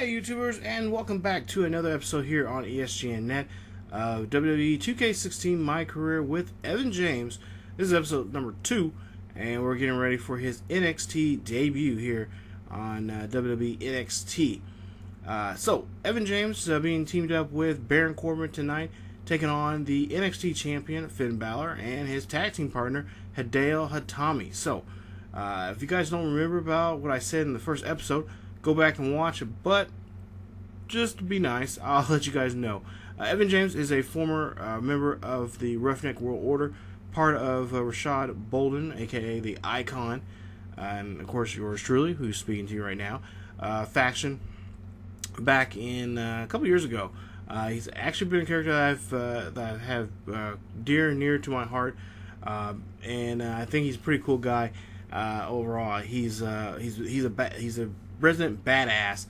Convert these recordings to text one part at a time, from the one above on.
Hey YouTubers, and welcome back to another episode here on ESGNet of WWE 2K16 My Career with Evan James. This is episode number 2, and we're getting ready for his NXT debut here on WWE NXT. So, Evan James being teamed up with Baron Corbin tonight, taking on the NXT Champion, Finn Balor, and his tag team partner, Hideo Itami. So, if you guys don't remember about what I said in the first episode, go back and watch it, but just to be nice, I'll let you guys know. Evan James is a former member of the Roughneck World Order, part of Rashad, Bolden, aka the Icon, and of course yours truly, who's speaking to you right now, faction back in a couple years ago. He's actually been a character that I have dear and near to my heart, and I think he's a pretty cool guy overall. He's a resident badass.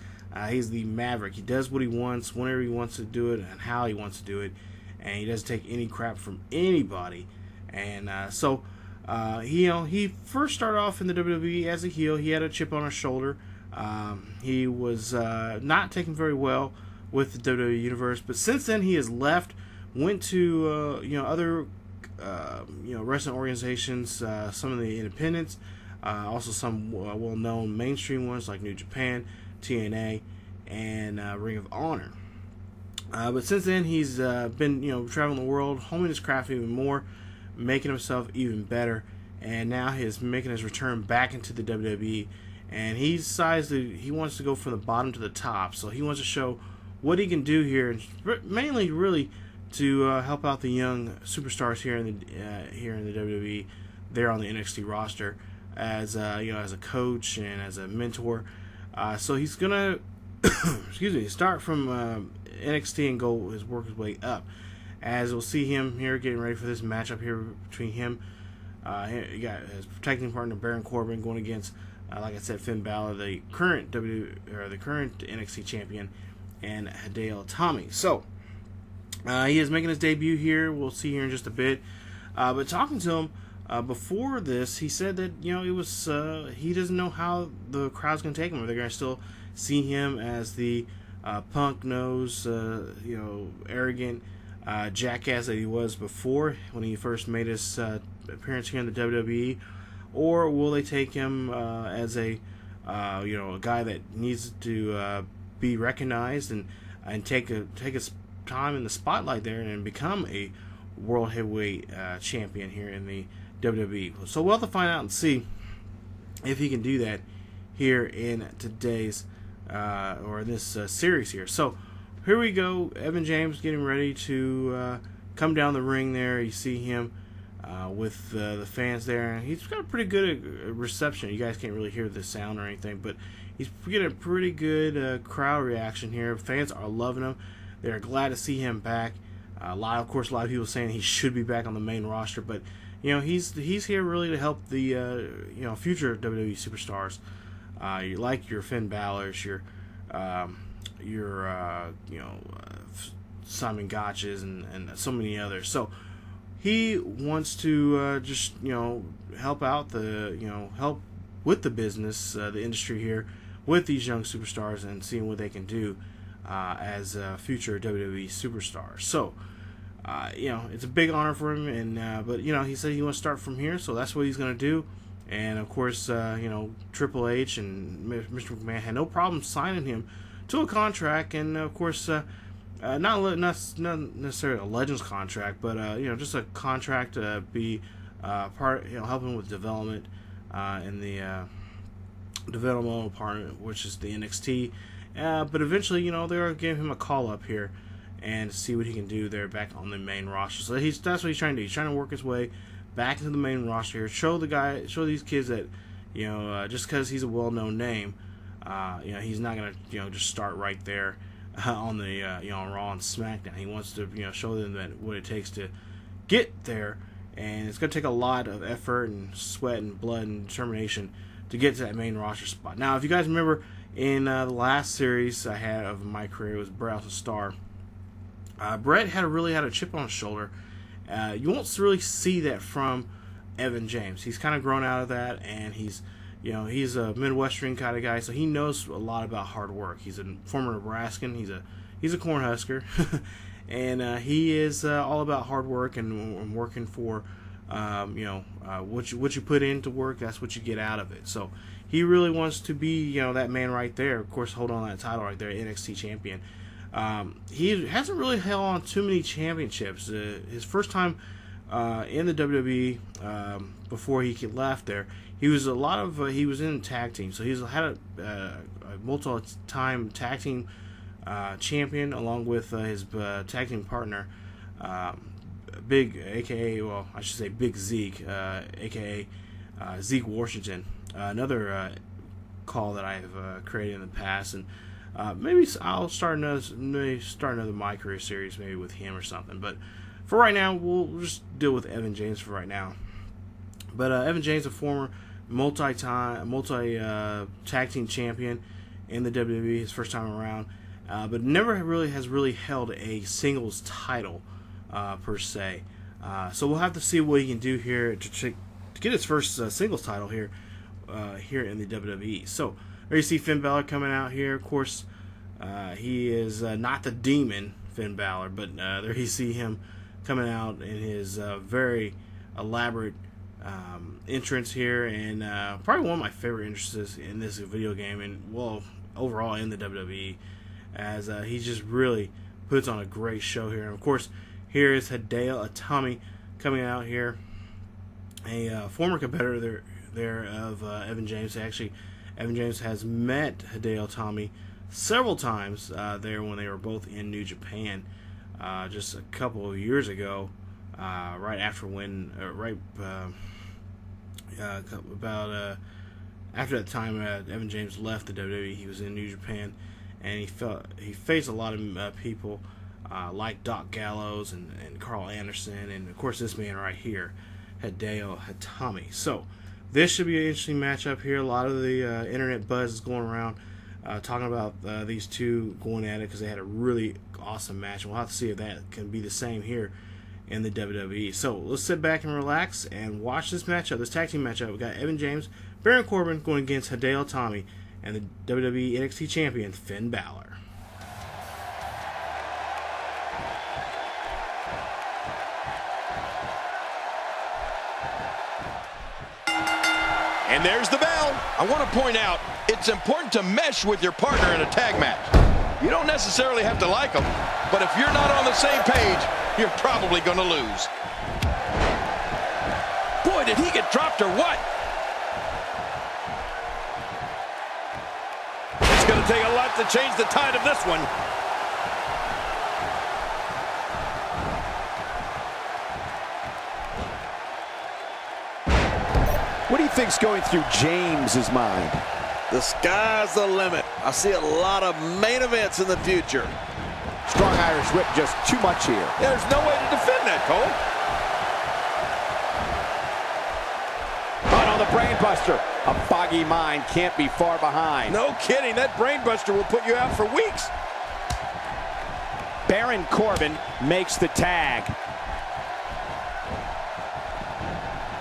He's the Maverick. He does what he wants, whenever he wants to do it, and how he wants to do it, and he doesn't take any crap from anybody. And so he first started off in the WWE as a heel. He had a chip on his shoulder. He was not taken very well with the WWE universe, but since then he has left, went to other wrestling organizations, some of the independents. Also some well-known mainstream ones like New Japan, TNA, and Ring of Honor. But since then, he's been traveling the world, honing his craft even more, making himself even better, and now he's making his return back into the WWE. And he wants to go from the bottom to the top. So he wants to show what he can do here, mainly really to help out the young superstars here in the WWE. They're on the NXT roster as as a coach and as a mentor. So he's gonna start from NXT and work his way up. As we'll see him here getting ready for this matchup here between him. You got his protecting partner Baron Corbin going against, like I said, Finn Balor, the current NXT champion, and Hideo Itami. So he is making his debut here. We'll see here in just a bit. But talking to him before this, he said that it was he doesn't know how the crowd's gonna take him. Are they gonna still see him as the punk-nosed, arrogant jackass that he was before when he first made his appearance here in the WWE, or will they take him as a guy that needs to be recognized and take his time in the spotlight there and become a world heavyweight champion here in the WWE? So we'll have to find out and see if he can do that here in today's or this series here. So here we go. Evan James getting ready to come down the ring there. You see him with the fans there, and he's got a pretty good reception. You guys can't really hear the sound or anything, but he's getting a pretty good crowd reaction here. Fans are loving him. They're glad to see him back. A lot of people saying he should be back on the main roster, but he's here really to help the future WWE superstars, like your Finn Balor's, your Simon Gotch's, and so many others. So he wants to just help out help with the business, the industry here with these young superstars and seeing what they can do as future WWE superstars. So it's a big honor for him, and but he said he wants to start from here, so that's what he's going to do. And of course, Triple H and Mr. McMahon had no problem signing him to a contract, and of course, not necessarily a Legends contract, but just a contract to be part, helping with development in the developmental department, which is the NXT. But eventually, they're going to give him a call up here and see what he can do there back on the main roster. So that's what he's trying to do. He's trying to work his way back into the main roster here. Show these kids that just because he's a well-known name, he's not gonna just start right there on the on Raw and SmackDown. He wants to show them that what it takes to get there, and it's gonna take a lot of effort and sweat and blood and determination to get to that main roster spot. Now, if you guys remember in the last series I had of my career, it was Brett the Star. Brett had a chip on his shoulder. You won't really see that from Evan James. He's kind of grown out of that, and he's you know, he's a Midwestern kind of guy, so he knows a lot about hard work. He's a former Nebraskan. He's a Cornhusker, and he is all about hard work and working for, you know, what you put into work, that's what you get out of it. So he really wants to be, you know, that man right there. Of course, hold on that title right there, NXT Champion. He hasn't really held on too many championships. His first time in the WWE before he left there, he was he was in tag team, so he's had a multi-time tag team champion along with his tag team partner, Big, aka, well, I should say Big Zeke, aka Zeke Washington. Another call that I have created in the past, and maybe I'll start another MyCareer series maybe with him or something. But for right now, we'll just deal with Evan James for right now. But Evan James, a former multi tag team champion in the WWE, his first time around, but never has really held a singles title per se. So we'll have to see what he can do here to get his first singles title here in the WWE. So there you see Finn Balor coming out here. Of course, he is not the Demon Finn Balor, but there you see him coming out in his very elaborate entrance here, and probably one of my favorite entrances in this video game, and well, overall in the WWE, as he just really puts on a great show here. And of course, here is Hideo Itami coming out here, a former competitor there of Evan James. Actually, Evan James has met Hideo Itami several times there when they were both in New Japan just a couple of years ago, right after when, after that time Evan James left the WWE. He was in New Japan, and he faced a lot of people like Doc Gallows and Carl Anderson, and of course this man right here, Hideo Itami. So this should be an interesting matchup here. A lot of the internet buzz is going around talking about these two going at it because they had a really awesome match. We'll have to see if that can be the same here in the WWE. So let's sit back and relax and watch this matchup, this tag team matchup. We got Evan James, Baron Corbin going against Hideo Itami and the WWE NXT Champion Finn Balor. And there's the bell. I want to point out, it's important to mesh with your partner in a tag match. You don't necessarily have to like them, but if you're not on the same page, you're probably going to lose. Boy, did he get dropped or what? It's going to take a lot to change the tide of this one. What do you think's going through James's mind? The sky's the limit. I see a lot of main events in the future. Strong Irish whip, just too much here. There's no way to defend that, Cole. Caught on the brain buster. A foggy mind can't be far behind. No kidding, that brain buster will put you out for weeks. Baron Corbin makes the tag.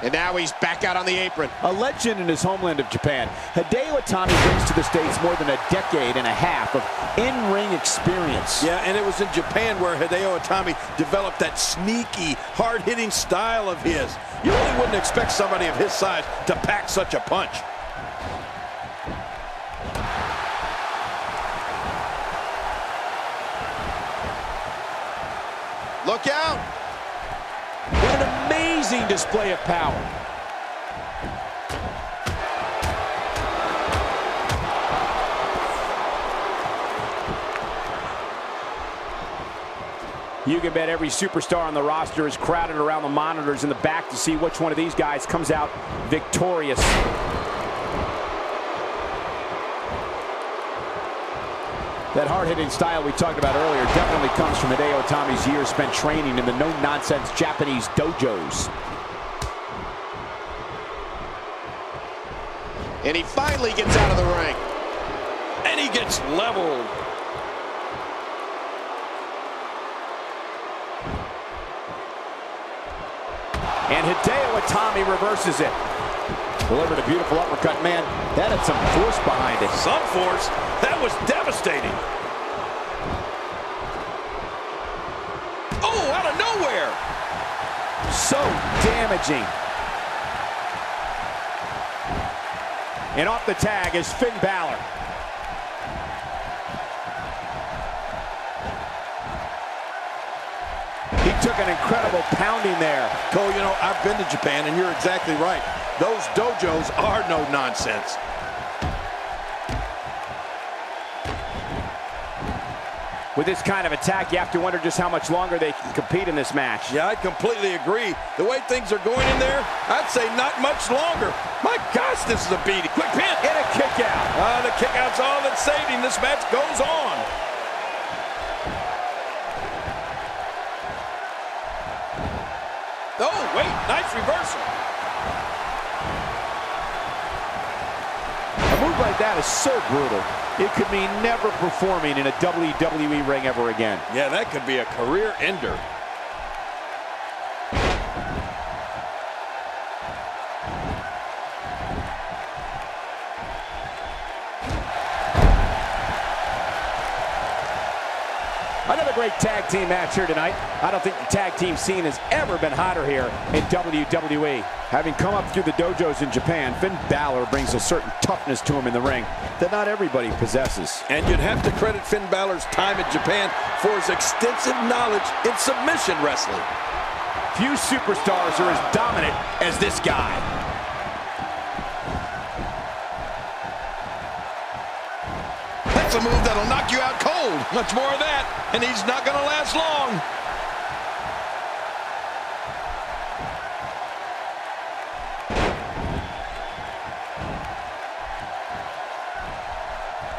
And now he's back out on the apron. A legend in his homeland of Japan, Hideo Itami brings to the States more than a decade and a half of in-ring experience. Yeah, and it was in Japan where Hideo Itami developed that sneaky, hard-hitting style of his. You really wouldn't expect somebody of his size to pack such a punch. Look out! What an amazing display of power. You can bet every superstar on the roster is crowded around the monitors in the back to see which one of these guys comes out victorious. That hard-hitting style we talked about earlier definitely comes from Hideo Itami's years spent training in the no-nonsense Japanese dojos. And he finally gets out of the ring. And he gets leveled. And Hideo Itami reverses it. Delivered a beautiful uppercut. Man, that had some force behind it. Some force. That was devastating. Oh, out of nowhere. So damaging. And off the tag is Finn Balor. He took an incredible pounding there. Cole, you know, I've been to Japan, and you're exactly right. Those dojos are no nonsense. With this kind of attack, you have to wonder just how much longer they can compete in this match. Yeah, I completely agree. The way things are going in there, I'd say not much longer. My gosh, this is a beating. Quick pin. And a kick out. The kick out's all that's saving. This match goes on. Oh, wait, nice reversal. A move like that is so brutal. It could mean never performing in a WWE ring ever again. Yeah, that could be a career ender. Another great tag team match here tonight. I don't think the tag team scene has ever been hotter here in WWE. Having come up through the dojos in Japan, Finn Balor brings a certain toughness to him in the ring that not everybody possesses. And you'd have to credit Finn Balor's time in Japan for his extensive knowledge in submission wrestling. Few superstars are as dominant as this guy. That's a move that'll knock you out cold. Much more of that, and he's not going to last long.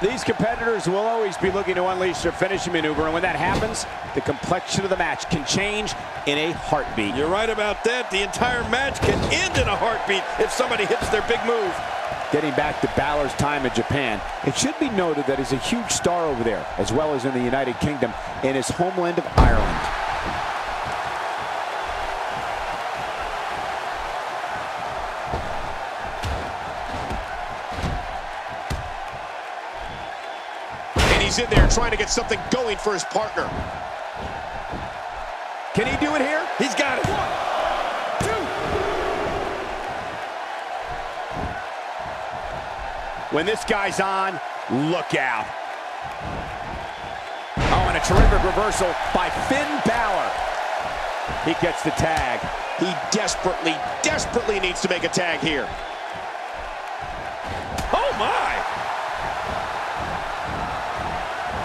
These competitors will always be looking to unleash their finishing maneuver, and when that happens, the complexion of the match can change in a heartbeat. You're right about that. The entire match can end in a heartbeat if somebody hits their big move. Getting back to Balor's time in Japan, it should be noted that he's a huge star over there, as well as in the United Kingdom, in his homeland of Ireland. And he's in there trying to get something going for his partner. Can he do it here? He's got it. 1, 2. When this guy's on, look out. Oh, and a terrific reversal by Finn Balor. He gets the tag. He desperately needs to make a tag here. Oh, my.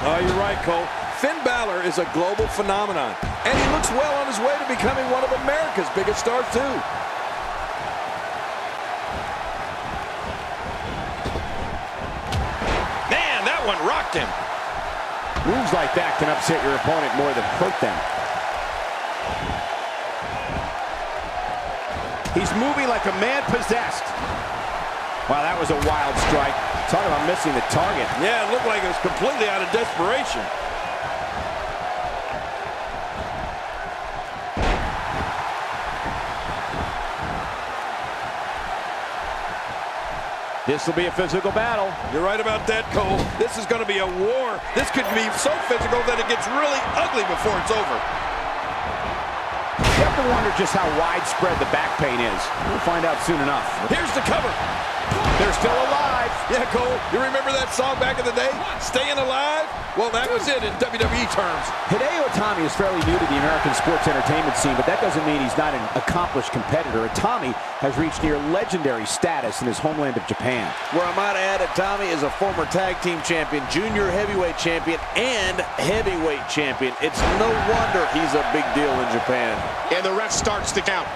Oh, you're right, Cole. Finn Balor is a global phenomenon, and he looks well on his way to becoming one of America's biggest stars, too. Man, that one rocked him. Moves like that can upset your opponent more than hurt them. He's moving like a man possessed. Wow, that was a wild strike. Talk about missing the target. Yeah, it looked like it was completely out of desperation. This will be a physical battle. You're right about that, Cole. This is going to be a war. This could be so physical that it gets really ugly before it's over. You have to wonder just how widespread the back pain is. We'll find out soon enough. Here's the cover. They're still alive. Yeah, Cole, you remember that song back in the day? Staying Alive? Well, that was it in WWE terms. Hideo Itami is fairly new to the American sports entertainment scene, but that doesn't mean he's not an accomplished competitor. Itami has reached near legendary status in his homeland of Japan. Where I might add, Itami is a former tag team champion, junior heavyweight champion, and heavyweight champion. It's no wonder he's a big deal in Japan. And the ref starts the count.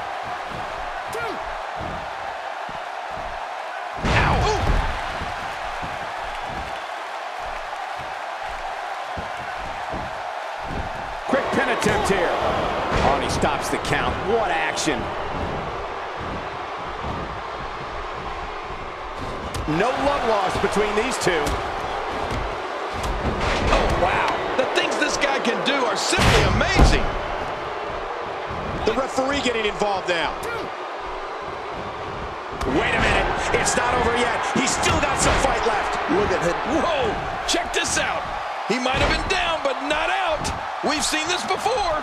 Attempt here. Oh, and he stops the count. What action. No love lost between these two. Oh, wow. The things this guy can do are simply amazing. The referee getting involved now. Wait a minute. It's not over yet. He's still got some fight left. Look at him. Whoa, check this out. He might have been down, but not out. We've seen this before.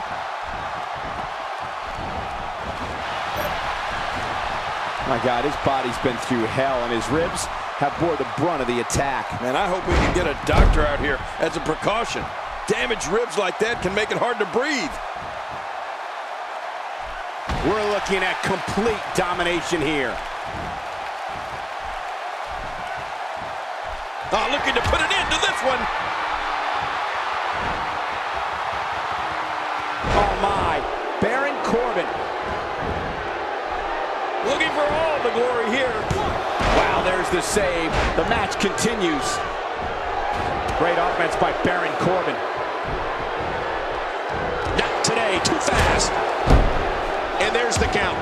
My God, his body's been through hell, and his ribs have bore the brunt of the attack. Man, I hope we can get a doctor out here as a precaution. Damaged ribs like that can make it hard to breathe. We're looking at complete domination here. Oh, looking to put an end to this one. Oh my, Baron Corbin. Looking for all the glory here. Wow, there's the save. The match continues. Great offense by Baron Corbin. Not today, too fast. And there's the count.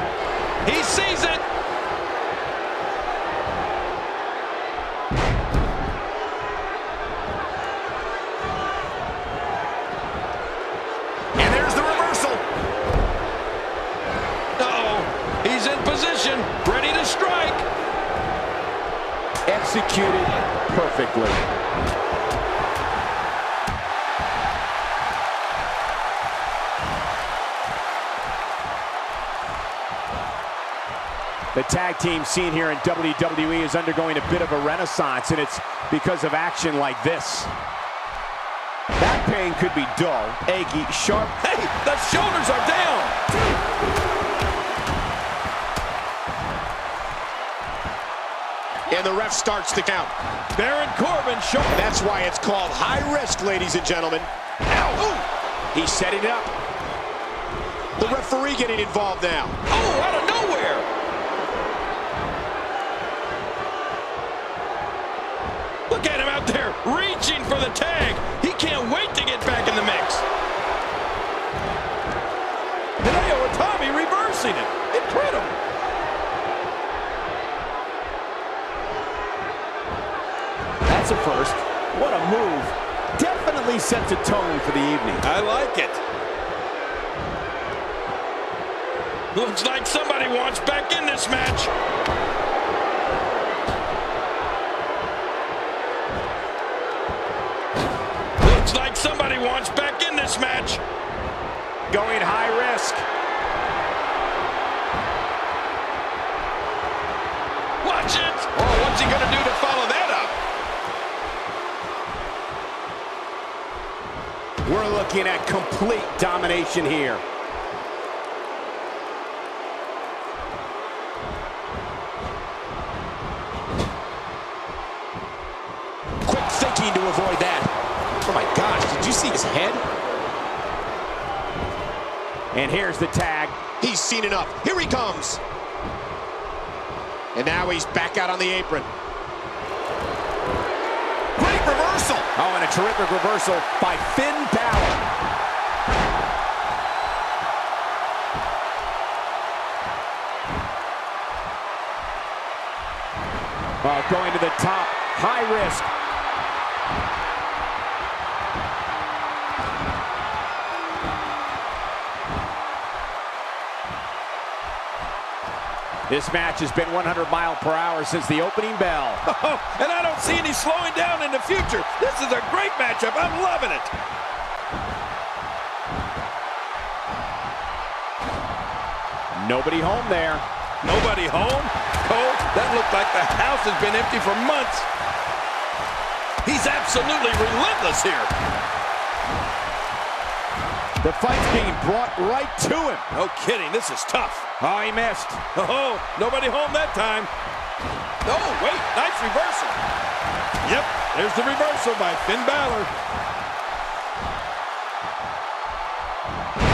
He sees it. And there's the reversal. Uh-oh, he's in position, ready to strike. Executed perfectly. The tag team scene here in WWE is undergoing a bit of a renaissance, and it's because of action like this. That pain could be dull, achy, sharp. Hey, the shoulders are down. And the ref starts the count. Baron Corbin showing. That's why it's called high risk, ladies and gentlemen. Ow. Ooh. He's setting it up. The referee getting involved now. Oh, out of nowhere. Look at him out there, reaching for the tag. He can't wait to get back in the mix. Hideo Itami reversing it. Incredible. That's a first. What a move. Definitely sets a tone for the evening. I like it. Looks like somebody wants back in this match. Looks like somebody wants back in this match. Going high risk. Watch it. Oh, what's he going to do to follow that up? We're looking at complete domination here. Quick thinking to avoid that. Oh my gosh, did you see his head? And here's the tag. He's seen enough. Here he comes. And now he's back out on the apron. Great reversal. Oh, and a terrific reversal by Finn Balor. Going to the top, high risk. This match has been 100 miles per hour since the opening bell. Oh, and I don't see any slowing down in the future. This is a great matchup. I'm loving it. Nobody home there. Nobody home? Cole, that looked like the house has been empty for months. He's absolutely relentless here. The fight's being brought right to him. No kidding, this is tough. Oh, he missed. Oh, nobody home that time. Oh, wait, nice reversal. Yep, there's the reversal by Finn Balor.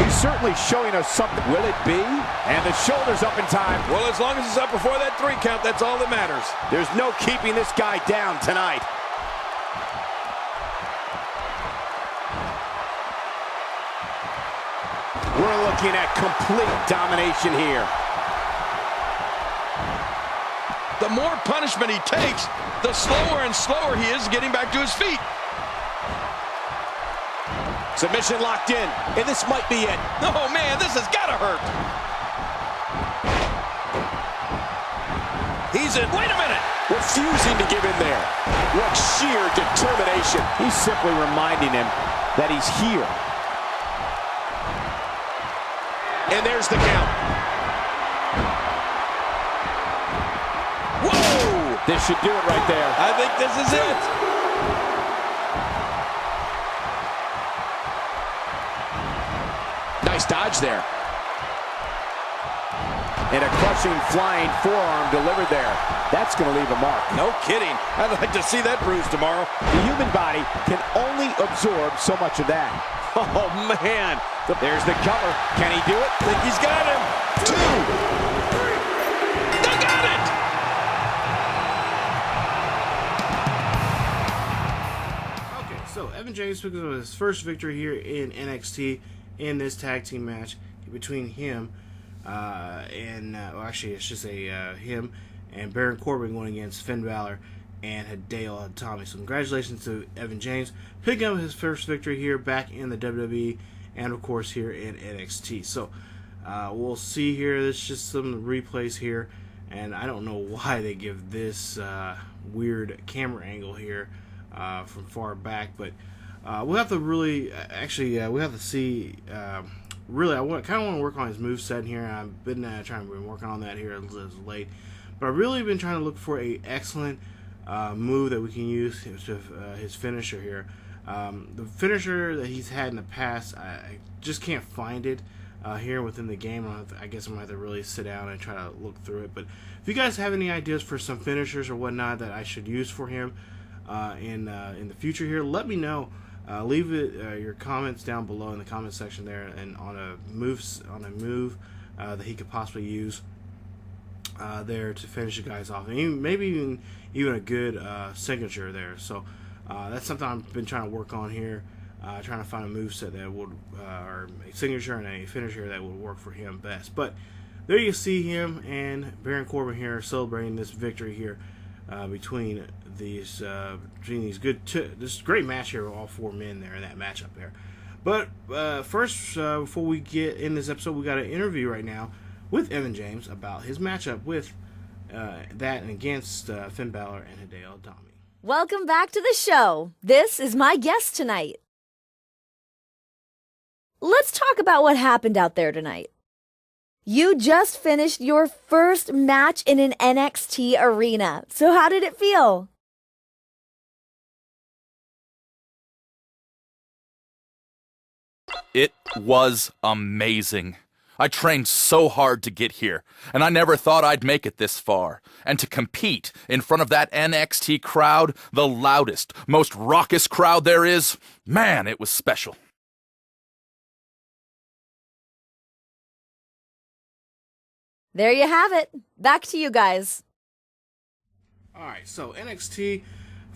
He's certainly showing us something. Will it be? And the shoulder's up in time. Well, as long as it's up before that 3 count, that's all that matters. There's no keeping this guy down tonight. We're looking at complete domination here. The more punishment he takes, the slower and slower he is getting back to his feet. Submission locked in, and this might be it. Oh, man, this has got to hurt. He's season. Wait a minute. Refusing to give in there. What sheer determination. He's simply reminding him that he's here. And there's the count. Whoa! This should do it right there. I think this is it. Nice dodge there. And a crushing flying forearm delivered there. That's going to leave a mark. No kidding. I'd like to see that bruise tomorrow. The human body can only absorb so much of that. Oh, man. There's the cover. Can he do it? I think he's got him. 2, 3. They got it! Okay, so Evan James picks up his first victory here in NXT in this tag team match between him actually it's just him and Baron Corbin going against Finn Balor and Hideo Itami. So congratulations to Evan James picking up his first victory here back in the WWE and of course here in NXT. So we'll see here. There's just some replays here, and I don't know why they give this weird camera angle here from far back, but we'll have to really we have to see. Really, I kind of want to work on his moveset here. I've been trying to work on that here as late, but I've really been trying to look for a excellent move that we can use to his finisher here. The finisher that he's had in the past, I just can't find it here within the game. I guess I'm going to have to really sit down and try to look through it. But if you guys have any ideas for some finishers or whatnot that I should use for him in the future here, let me know. Leave your comments down below in the comment section there, and on a move that he could possibly use there to finish the guys off, and maybe even a good signature there. So that's something I've been trying to work on here, trying to find a moveset that would or a signature and a finisher that would work for him best. But there you see him and Baron Corbin here celebrating this victory here between these this great match here with all 4 men there in that matchup there. But first, before we get in this episode, we got an interview right now with Evan James about his matchup with that and against Finn Balor and Hideo Itami. Welcome back to the show. This is my guest tonight. Let's talk about what happened out there tonight. You just finished your first match in an NXT arena. So how did it feel? It was amazing. I trained so hard to get here, and I never thought I'd make it this far. And to compete in front of that NXT crowd, the loudest, most raucous crowd there is, man, it was special. There you have it. Back to you guys. Alright, so NXT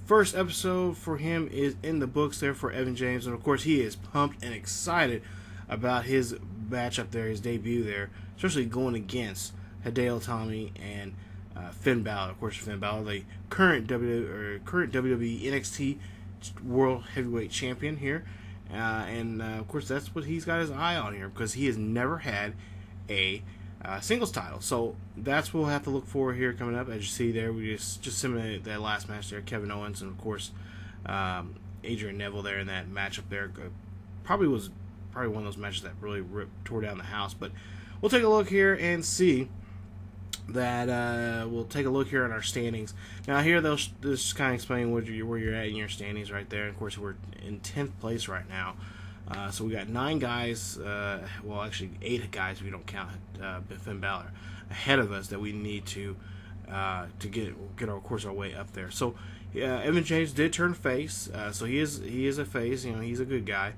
first episode for him is in the books there for Evan James, and of course he is pumped and excited about his match up there, his debut there, especially going against Hideo Itami and Finn Balor. Of course, Finn Balor, the current WWE NXT World Heavyweight Champion here, and of course that's what he's got his eye on here, because he has never had a singles title. So that's what we'll have to look for here coming up. As you see there, we just simulated that last match there, Kevin Owens and of course Adrian Neville there in that matchup there. Probably one of those matches that really tore down the house. But we'll take a look here and see that we'll take a look here at our standings. Now here they'll just kind of explain where you're at in your standings right there. And of course we're in 10th place right now. So we got 9 guys, well actually 8 guys if we don't count Finn Balor, ahead of us that we need to get our way up there. So Evan James did turn face, so he is a face. You know, he's a good guy,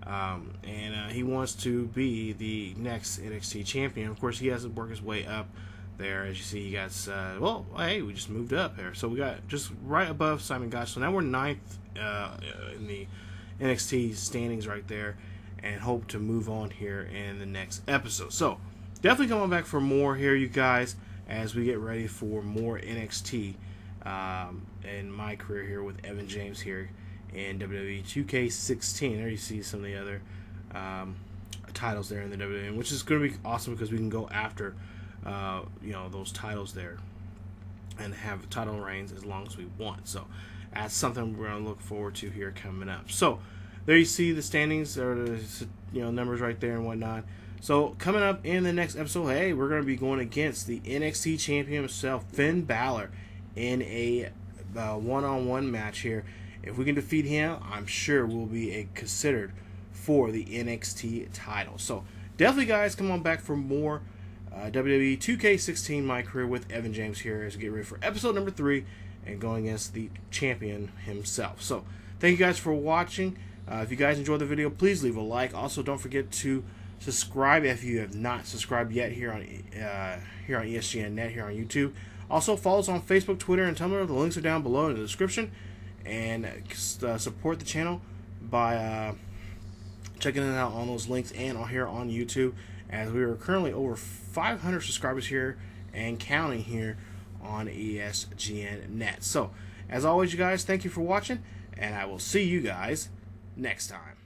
and he wants to be the next NXT champion. Of course, he has to work his way up there. As you see, he got well, hey, we just moved up here, so we got just right above Simon Gotch. So now we're 9th in the NXT standings right there, and hope to move on here in the next episode. So definitely coming back for more here, you guys, as we get ready for more NXT in my career here with Evan James here in WWE 2K16. There you see some of the other titles there in the WWE, which is going to be awesome because we can go after those titles there. and have title reigns as long as we want. So that's something we're going to look forward to here coming up. So there you see the standings, or the numbers right there and whatnot. So coming up in the next episode, hey, we're going to be going against the NXT Champion himself, Finn Balor, in a one-on-one match here. If we can defeat him, I'm sure we'll be considered for the NXT title. So definitely, guys, come on back for more WWE 2K16 My Career with Evan James here as we get ready for episode number 3 and going against the champion himself. So thank you guys for watching. If you guys enjoyed the video, please leave a like. Also, don't forget to subscribe if you have not subscribed yet here on ESGNet here on YouTube. Also, follow us on Facebook, Twitter, and Tumblr. The links are down below in the description. And support the channel by checking it out on those links and here on YouTube, as we are currently over 500 subscribers here and counting here on ESGNet. So, as always, you guys, thank you for watching, and I will see you guys next time.